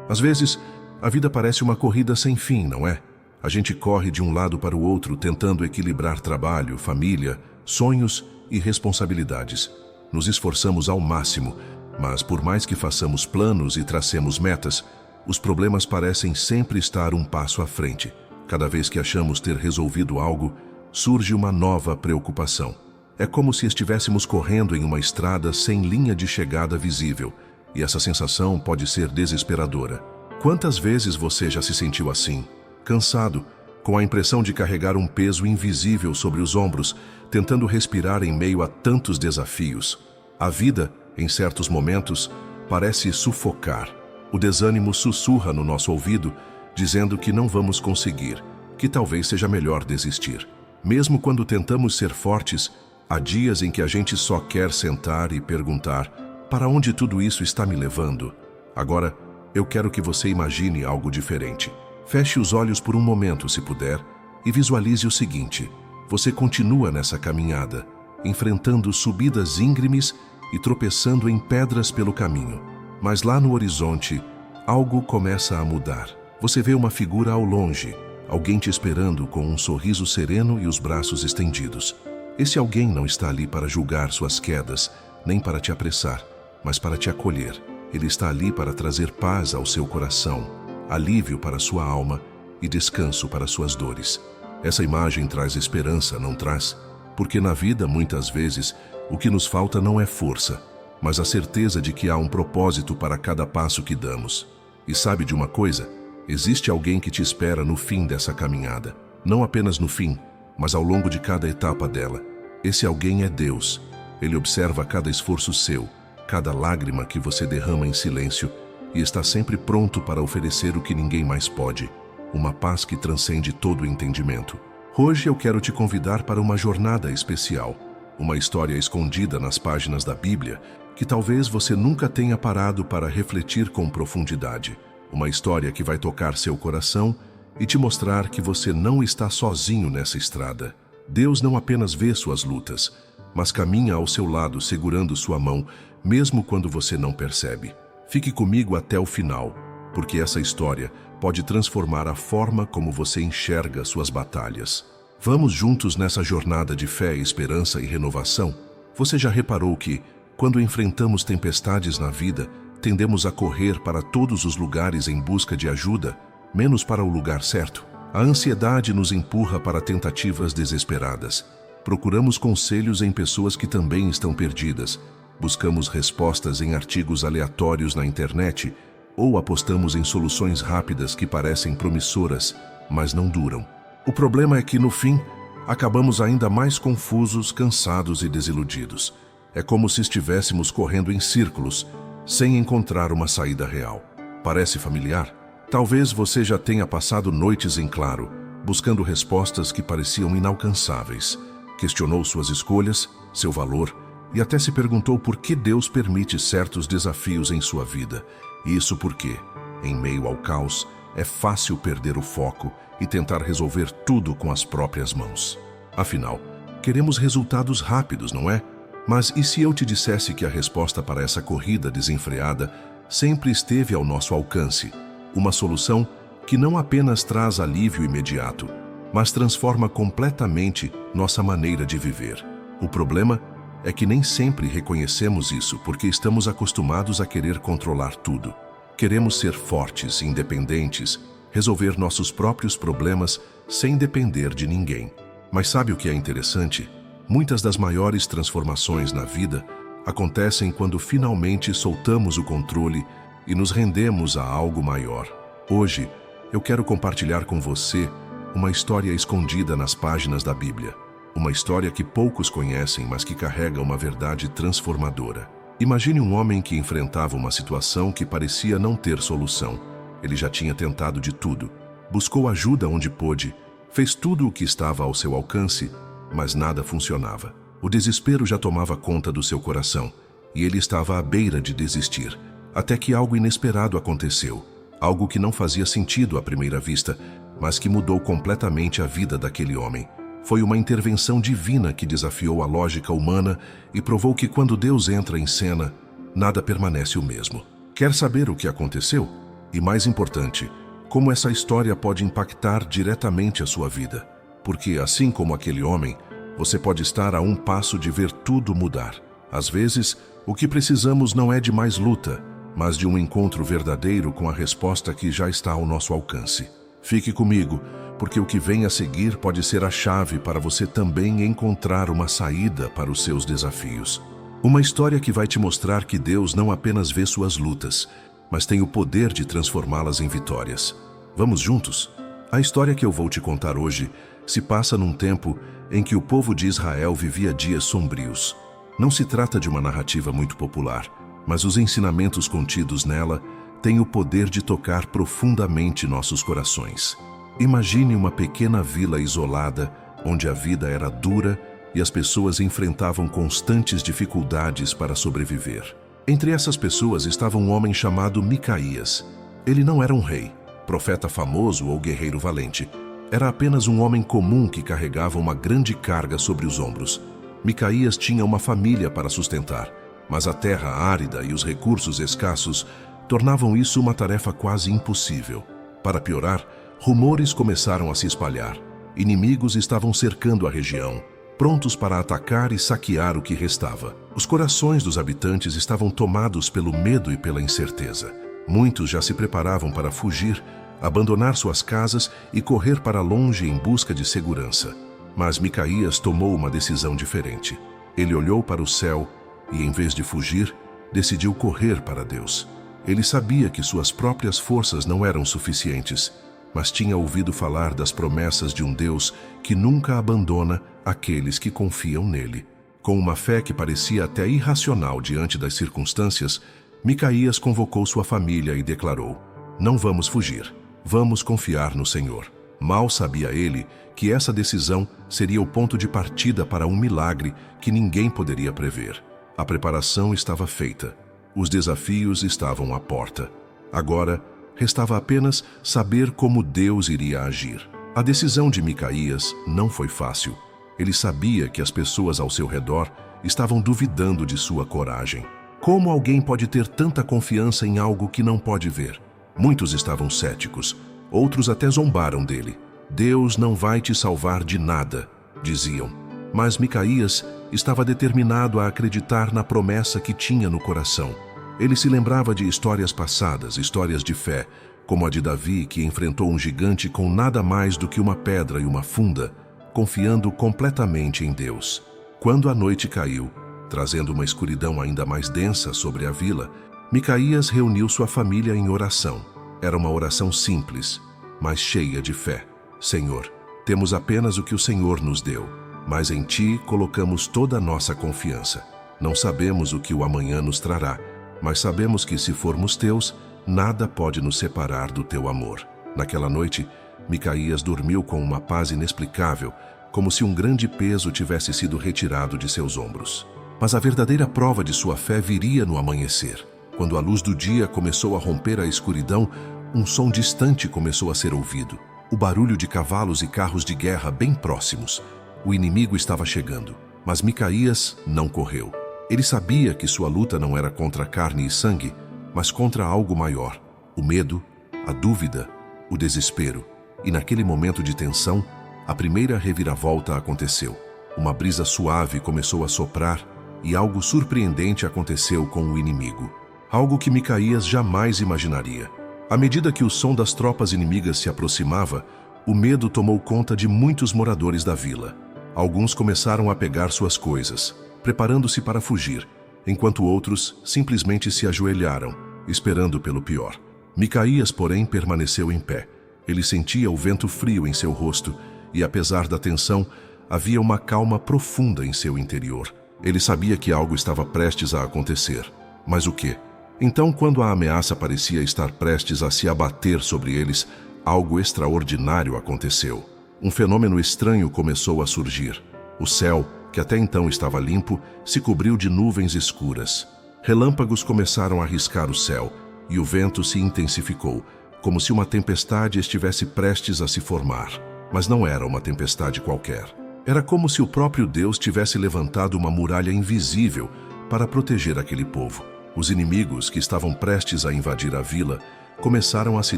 Às vezes, a vida parece uma corrida sem fim, não é? A gente corre de um lado para o outro tentando equilibrar trabalho, família, sonhos e responsabilidades. Nos esforçamos ao máximo, mas por mais que façamos planos e tracemos metas, os problemas parecem sempre estar um passo à frente. Cada vez que achamos ter resolvido algo, surge uma nova preocupação. É como se estivéssemos correndo em uma estrada sem linha de chegada visível, e essa sensação pode ser desesperadora. Quantas vezes você já se sentiu assim, cansado, com a impressão de carregar um peso invisível sobre os ombros, tentando respirar em meio a tantos desafios? A vida, em certos momentos, parece sufocar. O desânimo sussurra no nosso ouvido, dizendo que não vamos conseguir, que talvez seja melhor desistir. Mesmo quando tentamos ser fortes, há dias em que a gente só quer sentar e perguntar: para onde tudo isso está me levando? Agora, eu quero que você imagine algo diferente. Feche os olhos por um momento, se puder, e visualize o seguinte: você continua nessa caminhada, enfrentando subidas íngremes e tropeçando em pedras pelo caminho. Mas lá no horizonte, algo começa a mudar. Você vê uma figura ao longe, alguém te esperando com um sorriso sereno e os braços estendidos. Esse alguém não está ali para julgar suas quedas, nem para te apressar, mas para te acolher. Ele está ali para trazer paz ao seu coração, alívio para sua alma e descanso para suas dores. Essa imagem traz esperança, não traz? Porque na vida, muitas vezes, o que nos falta não é força, mas a certeza de que há um propósito para cada passo que damos. E sabe de uma coisa? Existe alguém que te espera no fim dessa caminhada. Não apenas no fim, mas ao longo de cada etapa dela. Esse alguém é Deus. Ele observa cada esforço seu, cada lágrima que você derrama em silêncio, e está sempre pronto para oferecer o que ninguém mais pode: uma paz que transcende todo o entendimento. Hoje eu quero te convidar para uma jornada especial, uma história escondida nas páginas da Bíblia que talvez você nunca tenha parado para refletir com profundidade. Uma história que vai tocar seu coração e te mostrar que você não está sozinho nessa estrada. Deus não apenas vê suas lutas, mas caminha ao seu lado segurando sua mão, mesmo quando você não percebe. Fique comigo até o final, porque essa história pode transformar a forma como você enxerga suas batalhas. Vamos juntos nessa jornada de fé, esperança e renovação? Você já reparou que, quando enfrentamos tempestades na vida, tendemos a correr para todos os lugares em busca de ajuda, menos para o lugar certo? A ansiedade nos empurra para tentativas desesperadas. Procuramos conselhos em pessoas que também estão perdidas. Buscamos respostas em artigos aleatórios na internet ou apostamos em soluções rápidas que parecem promissoras, mas não duram. O problema é que, no fim, acabamos ainda mais confusos, cansados e desiludidos. É como se estivéssemos correndo em círculos, sem encontrar uma saída real. Parece familiar? Talvez você já tenha passado noites em claro, buscando respostas que pareciam inalcançáveis. Questionou suas escolhas, seu valor, e até se perguntou por que Deus permite certos desafios em sua vida. Isso porque, em meio ao caos, é fácil perder o foco e tentar resolver tudo com as próprias mãos. Afinal, queremos resultados rápidos, não é? Mas e se eu te dissesse que a resposta para essa corrida desenfreada sempre esteve ao nosso alcance? Uma solução que não apenas traz alívio imediato, mas transforma completamente nossa maneira de viver. O problema é que nem sempre reconhecemos isso porque estamos acostumados a querer controlar tudo. Queremos ser fortes, independentes, resolver nossos próprios problemas sem depender de ninguém. Mas sabe o que é interessante? Muitas das maiores transformações na vida acontecem quando finalmente soltamos o controle e nos rendemos a algo maior. Hoje, eu quero compartilhar com você uma história escondida nas páginas da Bíblia. Uma história que poucos conhecem, mas que carrega uma verdade transformadora. Imagine um homem que enfrentava uma situação que parecia não ter solução. Ele já tinha tentado de tudo, buscou ajuda onde pôde, fez tudo o que estava ao seu alcance, mas nada funcionava. O desespero já tomava conta do seu coração e ele estava à beira de desistir, até que algo inesperado aconteceu. Algo que não fazia sentido à primeira vista, mas que mudou completamente a vida daquele homem. Foi uma intervenção divina que desafiou a lógica humana e provou que quando Deus entra em cena, nada permanece o mesmo. Quer saber o que aconteceu? E mais importante, como essa história pode impactar diretamente a sua vida. Porque, assim como aquele homem, você pode estar a um passo de ver tudo mudar. Às vezes, o que precisamos não é de mais luta, mas de um encontro verdadeiro com a resposta que já está ao nosso alcance. Fique comigo, porque o que vem a seguir pode ser a chave para você também encontrar uma saída para os seus desafios. Uma história que vai te mostrar que Deus não apenas vê suas lutas, mas tem o poder de transformá-las em vitórias. Vamos juntos? A história que eu vou te contar hoje se passa num tempo em que o povo de Israel vivia dias sombrios. Não se trata de uma narrativa muito popular, mas os ensinamentos contidos nela têm o poder de tocar profundamente nossos corações. Imagine uma pequena vila isolada, onde a vida era dura e as pessoas enfrentavam constantes dificuldades para sobreviver. Entre essas pessoas estava um homem chamado Micaías. Ele não era um rei, profeta famoso ou guerreiro valente. Era apenas um homem comum que carregava uma grande carga sobre os ombros. Micaías tinha uma família para sustentar, mas a terra árida e os recursos escassos tornavam isso uma tarefa quase impossível. Para piorar, rumores começaram a se espalhar. Inimigos estavam cercando a região, prontos para atacar e saquear o que restava. Os corações dos habitantes estavam tomados pelo medo e pela incerteza. Muitos já se preparavam para fugir, abandonar suas casas e correr para longe em busca de segurança. Mas Micaías tomou uma decisão diferente. Ele olhou para o céu e, em vez de fugir, decidiu correr para Deus. Ele sabia que suas próprias forças não eram suficientes, mas tinha ouvido falar das promessas de um Deus que nunca abandona aqueles que confiam nele. Com uma fé que parecia até irracional diante das circunstâncias, Micaías convocou sua família e declarou: "Não vamos fugir, vamos confiar no Senhor." Mal sabia ele que essa decisão seria o ponto de partida para um milagre que ninguém poderia prever. A preparação estava feita, os desafios estavam à porta. Agora, restava apenas saber como Deus iria agir. A decisão de Micaías não foi fácil. Ele sabia que as pessoas ao seu redor estavam duvidando de sua coragem. Como alguém pode ter tanta confiança em algo que não pode ver? Muitos estavam céticos, outros até zombaram dele. "Deus não vai te salvar de nada", diziam. Mas Micaías estava determinado a acreditar na promessa que tinha no coração. Ele se lembrava de histórias passadas, histórias de fé, como a de Davi, que enfrentou um gigante com nada mais do que uma pedra e uma funda, confiando completamente em Deus. Quando a noite caiu, trazendo uma escuridão ainda mais densa sobre a vila, Micaías reuniu sua família em oração. Era uma oração simples, mas cheia de fé. "Senhor, temos apenas o que o Senhor nos deu, mas em Ti colocamos toda a nossa confiança. Não sabemos o que o amanhã nos trará, mas sabemos que, se formos Teus, nada pode nos separar do Teu amor." Naquela noite, Micaías dormiu com uma paz inexplicável, como se um grande peso tivesse sido retirado de seus ombros. Mas a verdadeira prova de sua fé viria no amanhecer. Quando a luz do dia começou a romper a escuridão, um som distante começou a ser ouvido. O barulho de cavalos e carros de guerra bem próximos. O inimigo estava chegando, mas Micaías não correu. Ele sabia que sua luta não era contra carne e sangue, mas contra algo maior: o medo, a dúvida, o desespero. E naquele momento de tensão, a primeira reviravolta aconteceu. Uma brisa suave começou a soprar e algo surpreendente aconteceu com o inimigo. Algo que Micaías jamais imaginaria. À medida que o som das tropas inimigas se aproximava, o medo tomou conta de muitos moradores da vila. Alguns começaram a pegar suas coisas, preparando-se para fugir, enquanto outros simplesmente se ajoelharam, esperando pelo pior. Micaías, porém, permaneceu em pé. Ele sentia o vento frio em seu rosto e, apesar da tensão, havia uma calma profunda em seu interior. Ele sabia que algo estava prestes a acontecer. Mas o quê? Então, quando a ameaça parecia estar prestes a se abater sobre eles, algo extraordinário aconteceu. Um fenômeno estranho começou a surgir. O céu, que até então estava limpo, se cobriu de nuvens escuras. Relâmpagos começaram a riscar o céu, e o vento se intensificou, como se uma tempestade estivesse prestes a se formar. Mas não era uma tempestade qualquer. Era como se o próprio Deus tivesse levantado uma muralha invisível para proteger aquele povo. Os inimigos que estavam prestes a invadir a vila começaram a se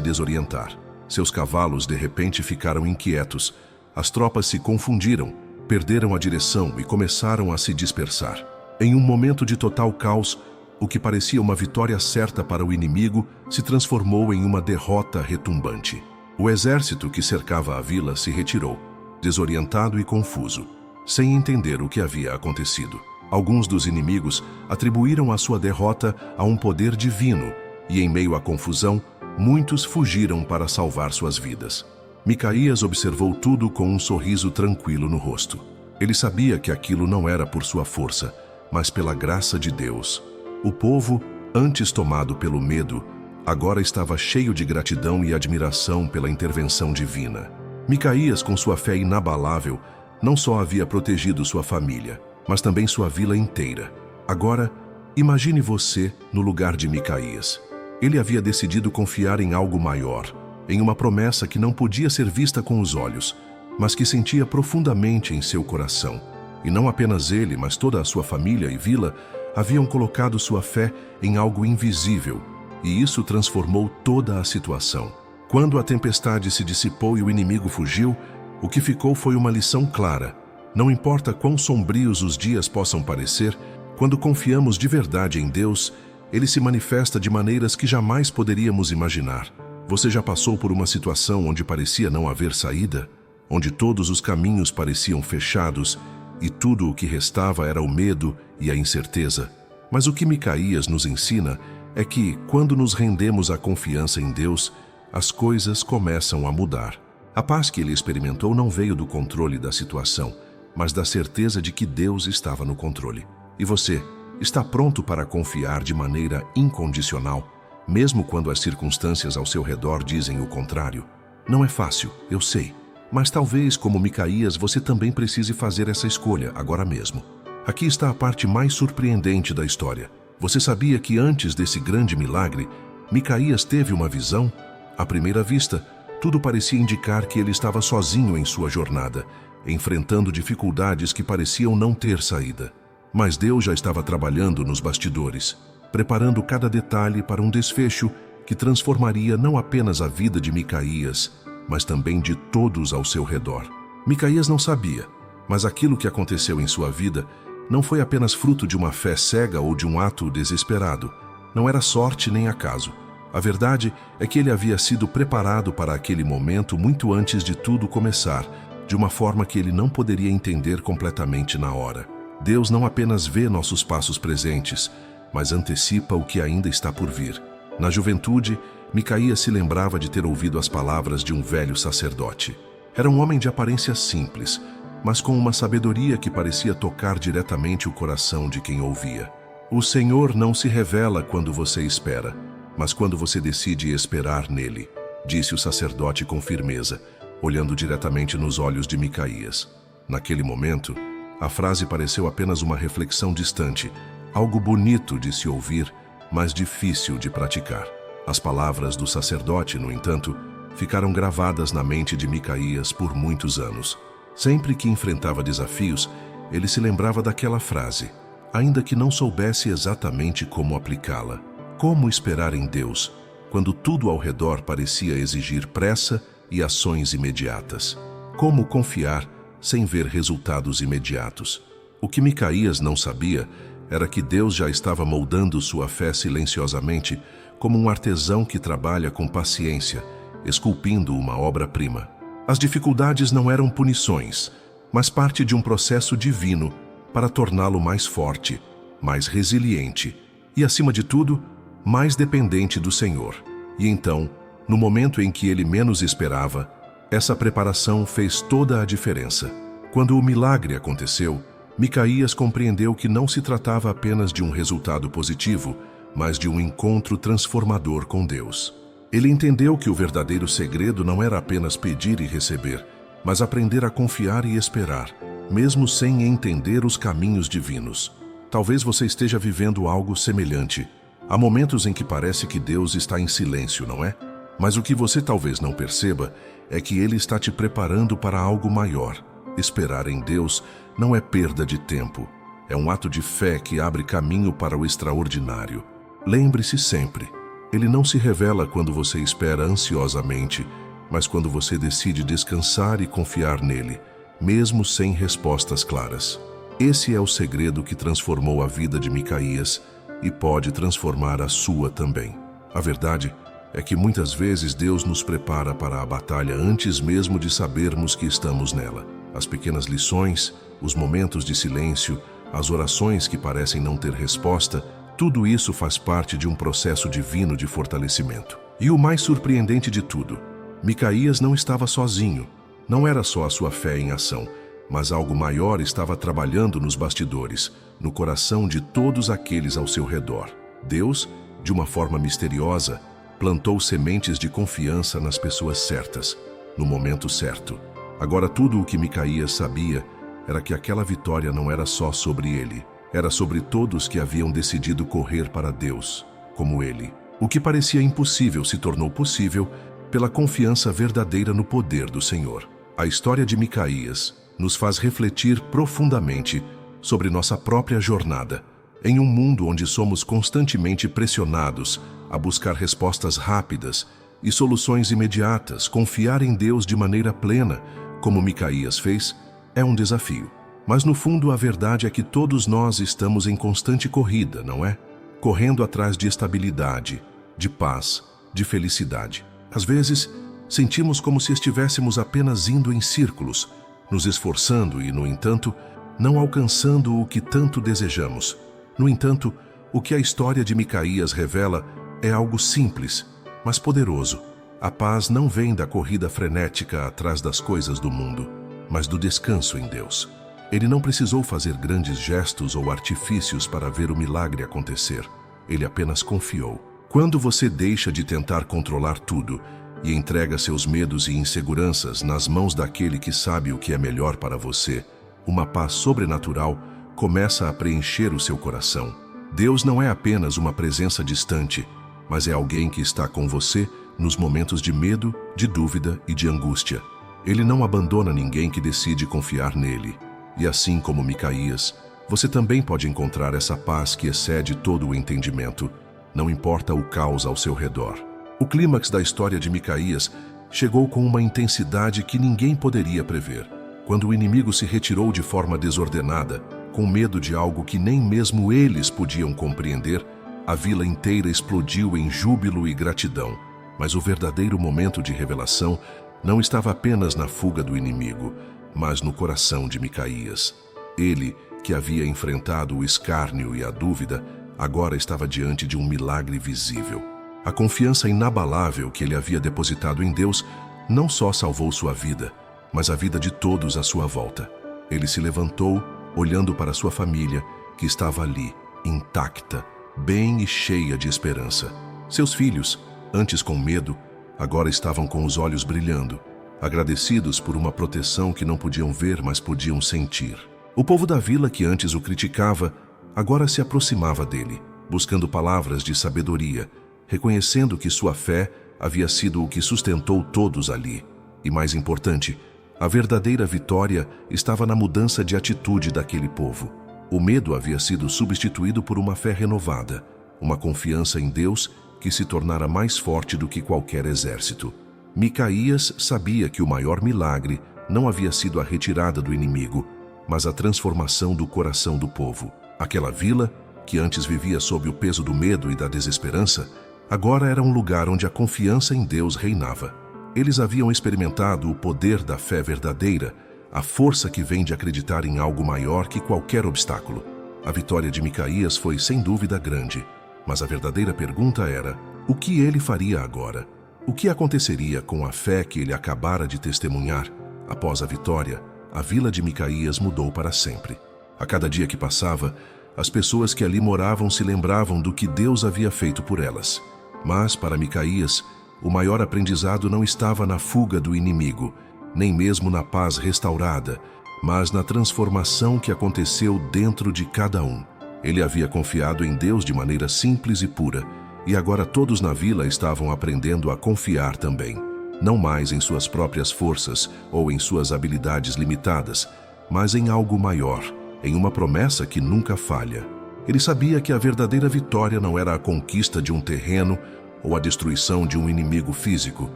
desorientar. Seus cavalos de repente ficaram inquietos. As tropas se confundiram, perderam a direção e começaram a se dispersar. Em um momento de total caos, o que parecia uma vitória certa para o inimigo se transformou em uma derrota retumbante. O exército que cercava a vila se retirou, desorientado e confuso, sem entender o que havia acontecido. Alguns dos inimigos atribuíram a sua derrota a um poder divino e, em meio à confusão, muitos fugiram para salvar suas vidas. Micaías observou tudo com um sorriso tranquilo no rosto. Ele sabia que aquilo não era por sua força, mas pela graça de Deus. O povo, antes tomado pelo medo, agora estava cheio de gratidão e admiração pela intervenção divina. Micaías, com sua fé inabalável, não só havia protegido sua família, mas também sua vila inteira. Agora, imagine você no lugar de Micaías. Ele havia decidido confiar em algo maior, em uma promessa que não podia ser vista com os olhos, mas que sentia profundamente em seu coração. E não apenas ele, mas toda a sua família e vila haviam colocado sua fé em algo invisível, e isso transformou toda a situação. Quando a tempestade se dissipou e o inimigo fugiu, o que ficou foi uma lição clara. Não importa quão sombrios os dias possam parecer, quando confiamos de verdade em Deus, Ele se manifesta de maneiras que jamais poderíamos imaginar. Você já passou por uma situação onde parecia não haver saída? Onde todos os caminhos pareciam fechados e tudo o que restava era o medo e a incerteza? Mas o que Micaías nos ensina é que, quando nos rendemos à confiança em Deus, as coisas começam a mudar. A paz que ele experimentou não veio do controle da situação, mas da certeza de que Deus estava no controle. E você, está pronto para confiar de maneira incondicional, mesmo quando as circunstâncias ao seu redor dizem o contrário? Não é fácil, eu sei, mas talvez, como Micaías, você também precise fazer essa escolha agora mesmo. Aqui está a parte mais surpreendente da história. Você sabia que antes desse grande milagre, Micaías teve uma visão? À primeira vista, tudo parecia indicar que ele estava sozinho em sua jornada, enfrentando dificuldades que pareciam não ter saída. Mas Deus já estava trabalhando nos bastidores, preparando cada detalhe para um desfecho que transformaria não apenas a vida de Micaías, mas também de todos ao seu redor. Micaías não sabia, mas aquilo que aconteceu em sua vida não foi apenas fruto de uma fé cega ou de um ato desesperado. Não era sorte nem acaso. A verdade é que ele havia sido preparado para aquele momento muito antes de tudo começar, de uma forma que ele não poderia entender completamente na hora. Deus não apenas vê nossos passos presentes, mas antecipa o que ainda está por vir. Na juventude, Micaías se lembrava de ter ouvido as palavras de um velho sacerdote. Era um homem de aparência simples, mas com uma sabedoria que parecia tocar diretamente o coração de quem ouvia. O Senhor não se revela quando você espera, mas quando você decide esperar nele, disse o sacerdote com firmeza, olhando diretamente nos olhos de Micaías. Naquele momento, a frase pareceu apenas uma reflexão distante, algo bonito de se ouvir, mas difícil de praticar. As palavras do sacerdote, no entanto, ficaram gravadas na mente de Micaías por muitos anos. Sempre que enfrentava desafios, ele se lembrava daquela frase, ainda que não soubesse exatamente como aplicá-la. Como esperar em Deus, quando tudo ao redor parecia exigir pressa e ações imediatas? Como confiar sem ver resultados imediatos? O que Micaías não sabia era que Deus já estava moldando sua fé silenciosamente, como um artesão que trabalha com paciência, esculpindo uma obra-prima. As dificuldades não eram punições, mas parte de um processo divino para torná-lo mais forte, mais resiliente e, acima de tudo, mais dependente do Senhor. E então, no momento em que ele menos esperava, essa preparação fez toda a diferença. Quando o milagre aconteceu, Micaías compreendeu que não se tratava apenas de um resultado positivo, mas de um encontro transformador com Deus. Ele entendeu que o verdadeiro segredo não era apenas pedir e receber, mas aprender a confiar e esperar, mesmo sem entender os caminhos divinos. Talvez você esteja vivendo algo semelhante. Há momentos em que parece que Deus está em silêncio, não é? Mas o que você talvez não perceba é que Ele está te preparando para algo maior. Esperar em Deus não é perda de tempo. É um ato de fé que abre caminho para o extraordinário. Lembre-se sempre, Ele não se revela quando você espera ansiosamente, mas quando você decide descansar e confiar nele, mesmo sem respostas claras. Esse é o segredo que transformou a vida de Micaías e pode transformar a sua também. A verdade é que muitas vezes Deus nos prepara para a batalha antes mesmo de sabermos que estamos nela. As pequenas lições, os momentos de silêncio, as orações que parecem não ter resposta, tudo isso faz parte de um processo divino de fortalecimento. E o mais surpreendente de tudo, Micaías não estava sozinho. Não era só a sua fé em ação, mas algo maior estava trabalhando nos bastidores, no coração de todos aqueles ao seu redor. Deus, de uma forma misteriosa, plantou sementes de confiança nas pessoas certas, no momento certo. Agora tudo o que Micaías sabia era que aquela vitória não era só sobre ele, era sobre todos que haviam decidido correr para Deus, como ele. O que parecia impossível se tornou possível pela confiança verdadeira no poder do Senhor. A história de Micaías nos faz refletir profundamente sobre nossa própria jornada. Em um mundo onde somos constantemente pressionados a buscar respostas rápidas e soluções imediatas, confiar em Deus de maneira plena, como Micaías fez, é um desafio. Mas no fundo a verdade é que todos nós estamos em constante corrida, não é? Correndo atrás de estabilidade, de paz, de felicidade. Às vezes, sentimos como se estivéssemos apenas indo em círculos, nos esforçando e, no entanto, não alcançando o que tanto desejamos. No entanto, o que a história de Micaías revela é algo simples, mas poderoso. A paz não vem da corrida frenética atrás das coisas do mundo, mas do descanso em Deus. Ele não precisou fazer grandes gestos ou artifícios para ver o milagre acontecer. Ele apenas confiou. Quando você deixa de tentar controlar tudo e entrega seus medos e inseguranças nas mãos daquele que sabe o que é melhor para você, uma paz sobrenatural começa a preencher o seu coração. Deus não é apenas uma presença distante, mas é alguém que está com você nos momentos de medo, de dúvida e de angústia. Ele não abandona ninguém que decide confiar nele. E assim como Micaías, você também pode encontrar essa paz que excede todo o entendimento, não importa o caos ao seu redor. O clímax da história de Micaías chegou com uma intensidade que ninguém poderia prever. Quando o inimigo se retirou de forma desordenada, com medo de algo que nem mesmo eles podiam compreender, a vila inteira explodiu em júbilo e gratidão. Mas o verdadeiro momento de revelação não estava apenas na fuga do inimigo, mas no coração de Micaías. Ele, que havia enfrentado o escárnio e a dúvida, agora estava diante de um milagre visível. A confiança inabalável que ele havia depositado em Deus não só salvou sua vida, mas a vida de todos à sua volta. Ele se levantou, olhando para sua família, que estava ali, intacta, bem e cheia de esperança. Seus filhos, antes com medo, agora estavam com os olhos brilhando, agradecidos por uma proteção que não podiam ver, mas podiam sentir. O povo da vila, que antes o criticava, agora se aproximava dele, buscando palavras de sabedoria, reconhecendo que sua fé havia sido o que sustentou todos ali. E mais importante, a verdadeira vitória estava na mudança de atitude daquele povo. O medo havia sido substituído por uma fé renovada, uma confiança em Deus que se tornara mais forte do que qualquer exército. Micaías sabia que o maior milagre não havia sido a retirada do inimigo, mas a transformação do coração do povo. Aquela vila, que antes vivia sob o peso do medo e da desesperança, agora era um lugar onde a confiança em Deus reinava. Eles haviam experimentado o poder da fé verdadeira, a força que vem de acreditar em algo maior que qualquer obstáculo. A vitória de Micaías foi sem dúvida grande, mas a verdadeira pergunta era: o que ele faria agora? O que aconteceria com a fé que ele acabara de testemunhar? Após a vitória, a vila de Micaías mudou para sempre. A cada dia que passava, as pessoas que ali moravam se lembravam do que Deus havia feito por elas. Mas, para Micaías, o maior aprendizado não estava na fuga do inimigo, nem mesmo na paz restaurada, mas na transformação que aconteceu dentro de cada um. Ele havia confiado em Deus de maneira simples e pura, e agora todos na vila estavam aprendendo a confiar também, não mais em suas próprias forças ou em suas habilidades limitadas, mas em algo maior, em uma promessa que nunca falha. Ele sabia que a verdadeira vitória não era a conquista de um terreno ou a destruição de um inimigo físico.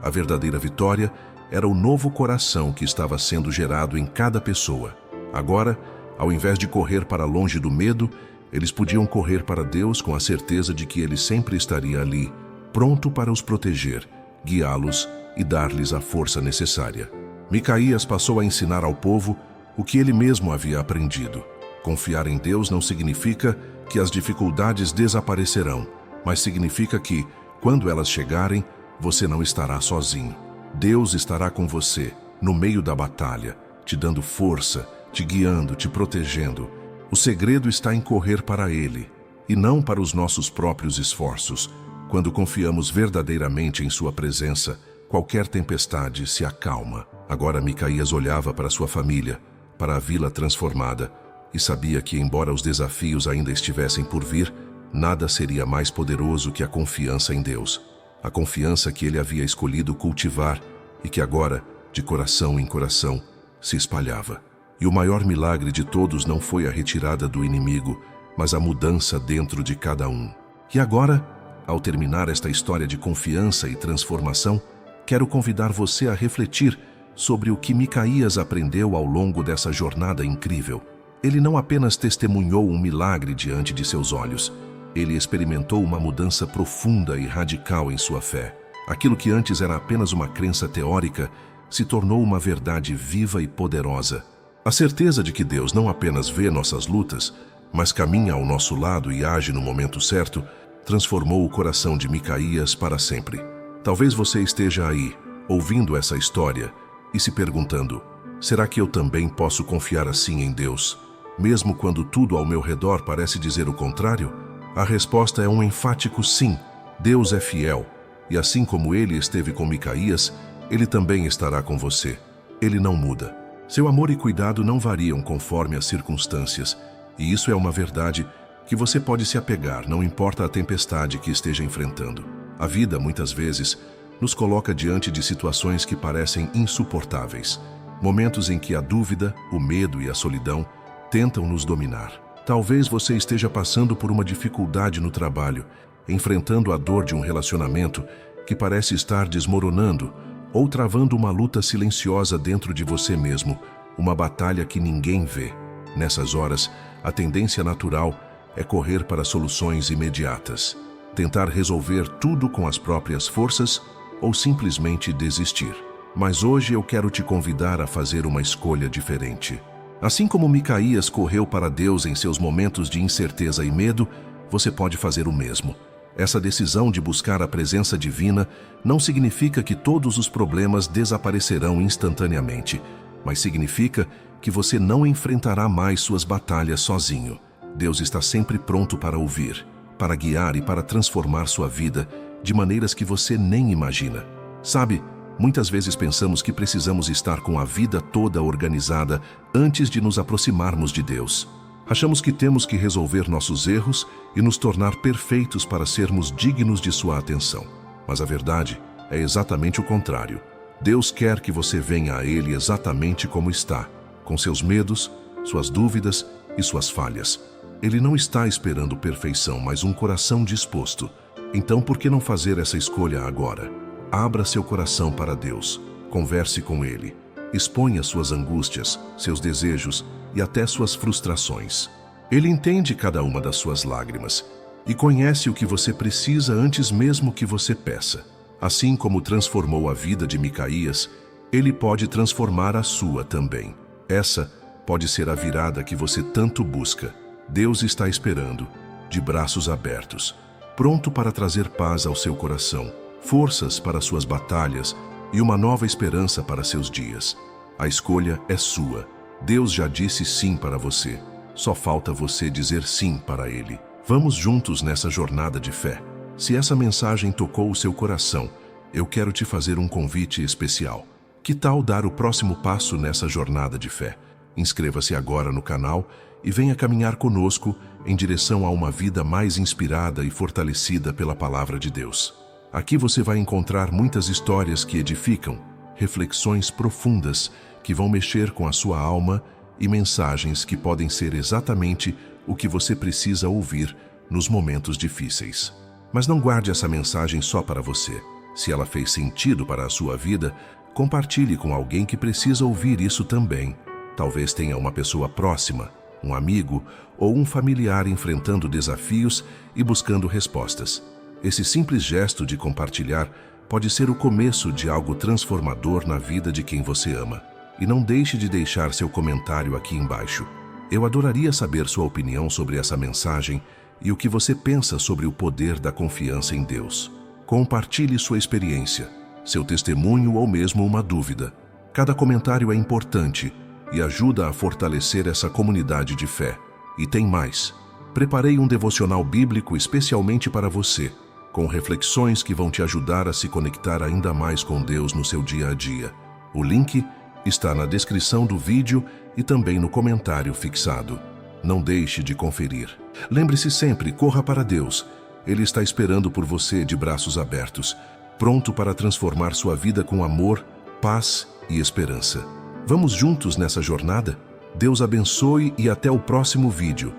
A verdadeira vitória era o novo coração que estava sendo gerado em cada pessoa. Agora, ao invés de correr para longe do medo, eles podiam correr para Deus com a certeza de que Ele sempre estaria ali, pronto para os proteger, guiá-los e dar-lhes a força necessária. Micaías passou a ensinar ao povo o que ele mesmo havia aprendido. Confiar em Deus não significa que as dificuldades desaparecerão, mas significa que, quando elas chegarem, você não estará sozinho. Deus estará com você, no meio da batalha, te dando força, te guiando, te protegendo. O segredo está em correr para Ele, e não para os nossos próprios esforços. Quando confiamos verdadeiramente em Sua presença, qualquer tempestade se acalma. Agora Micaías olhava para sua família, para a vila transformada, e sabia que, embora os desafios ainda estivessem por vir, nada seria mais poderoso que a confiança em Deus. A confiança que ele havia escolhido cultivar e que agora, de coração em coração, se espalhava. E o maior milagre de todos não foi a retirada do inimigo, mas a mudança dentro de cada um. E agora, ao terminar esta história de confiança e transformação, quero convidar você a refletir sobre o que Micaías aprendeu ao longo dessa jornada incrível. Ele não apenas testemunhou um milagre diante de seus olhos, ele experimentou uma mudança profunda e radical em sua fé. Aquilo que antes era apenas uma crença teórica se tornou uma verdade viva e poderosa. A certeza de que Deus não apenas vê nossas lutas, mas caminha ao nosso lado e age no momento certo, transformou o coração de Micaías para sempre. Talvez você esteja aí, ouvindo essa história e se perguntando: será que eu também posso confiar assim em Deus, mesmo quando tudo ao meu redor parece dizer o contrário? A resposta é um enfático sim. Deus é fiel, e assim como Ele esteve com Micaías, Ele também estará com você. Ele não muda. Seu amor e cuidado não variam conforme as circunstâncias, e isso é uma verdade que você pode se apegar, não importa a tempestade que esteja enfrentando. A vida, muitas vezes, nos coloca diante de situações que parecem insuportáveis, momentos em que a dúvida, o medo e a solidão tentam nos dominar. Talvez você esteja passando por uma dificuldade no trabalho, enfrentando a dor de um relacionamento que parece estar desmoronando, ou travando uma luta silenciosa dentro de você mesmo, uma batalha que ninguém vê. Nessas horas, a tendência natural é correr para soluções imediatas, tentar resolver tudo com as próprias forças ou simplesmente desistir. Mas hoje eu quero te convidar a fazer uma escolha diferente. Assim como Micaías correu para Deus em seus momentos de incerteza e medo, você pode fazer o mesmo. Essa decisão de buscar a presença divina não significa que todos os problemas desaparecerão instantaneamente, mas significa que você não enfrentará mais suas batalhas sozinho. Deus está sempre pronto para ouvir, para guiar e para transformar sua vida de maneiras que você nem imagina. Sabe, muitas vezes pensamos que precisamos estar com a vida toda organizada antes de nos aproximarmos de Deus. Achamos que temos que resolver nossos erros e nos tornar perfeitos para sermos dignos de sua atenção. Mas a verdade é exatamente o contrário. Deus quer que você venha a Ele exatamente como está, com seus medos, suas dúvidas e suas falhas. Ele não está esperando perfeição, mas um coração disposto. Então, por que não fazer essa escolha agora? Abra seu coração para Deus, converse com Ele, exponha suas angústias, seus desejos e até suas frustrações. Ele entende cada uma das suas lágrimas e conhece o que você precisa antes mesmo que você peça. Assim como transformou a vida de Micaías, Ele pode transformar a sua também. Essa pode ser a virada que você tanto busca. Deus está esperando, de braços abertos, pronto para trazer paz ao seu coração, forças para suas batalhas e uma nova esperança para seus dias. A escolha é sua. Deus já disse sim para você. Só falta você dizer sim para Ele. Vamos juntos nessa jornada de fé. Se essa mensagem tocou o seu coração, eu quero te fazer um convite especial. Que tal dar o próximo passo nessa jornada de fé? Inscreva-se agora no canal e venha caminhar conosco em direção a uma vida mais inspirada e fortalecida pela Palavra de Deus. Aqui você vai encontrar muitas histórias que edificam, reflexões profundas que vão mexer com a sua alma e mensagens que podem ser exatamente o que você precisa ouvir nos momentos difíceis. Mas não guarde essa mensagem só para você. Se ela fez sentido para a sua vida, compartilhe com alguém que precisa ouvir isso também. Talvez tenha uma pessoa próxima, um amigo ou um familiar enfrentando desafios e buscando respostas. Esse simples gesto de compartilhar pode ser o começo de algo transformador na vida de quem você ama. E não deixe de deixar seu comentário aqui embaixo. Eu adoraria saber sua opinião sobre essa mensagem e o que você pensa sobre o poder da confiança em Deus. Compartilhe sua experiência, seu testemunho ou mesmo uma dúvida. Cada comentário é importante e ajuda a fortalecer essa comunidade de fé. E tem mais. Preparei um devocional bíblico especialmente para você, com reflexões que vão te ajudar a se conectar ainda mais com Deus no seu dia a dia. O link está na descrição do vídeo e também no comentário fixado. Não deixe de conferir. Lembre-se sempre, corra para Deus. Ele está esperando por você de braços abertos, pronto para transformar sua vida com amor, paz e esperança. Vamos juntos nessa jornada? Deus abençoe e até o próximo vídeo.